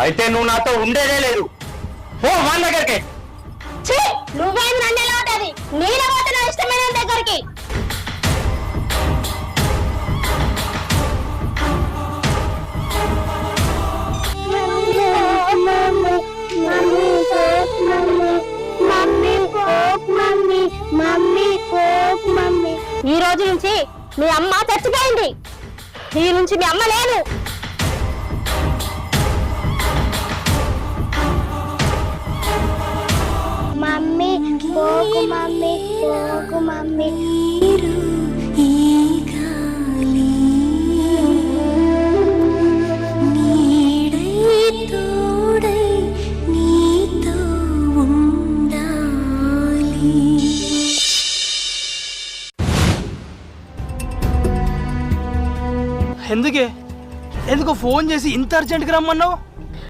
అయితే నువ్వు నాతో ఉండేదే లేదు. ఓ వాళ్ళ దగ్గరికి. నువ్వేం నన్ను ఎలా అవుతుంది? నేను పోతున్నా ఇష్టమైన దగ్గరికి. ఈ రోజు నుంచి మీ అమ్మ చచ్చిపోయింది. ఈ నుంచి మీ అమ్మ లేదు. మమ్మీ పోకు, మమ్మీ పోకు, మమ్మీ. ఎందుకు ఫోన్ చేసి ఇంత అర్జెంట్గా రమ్మన్నావు?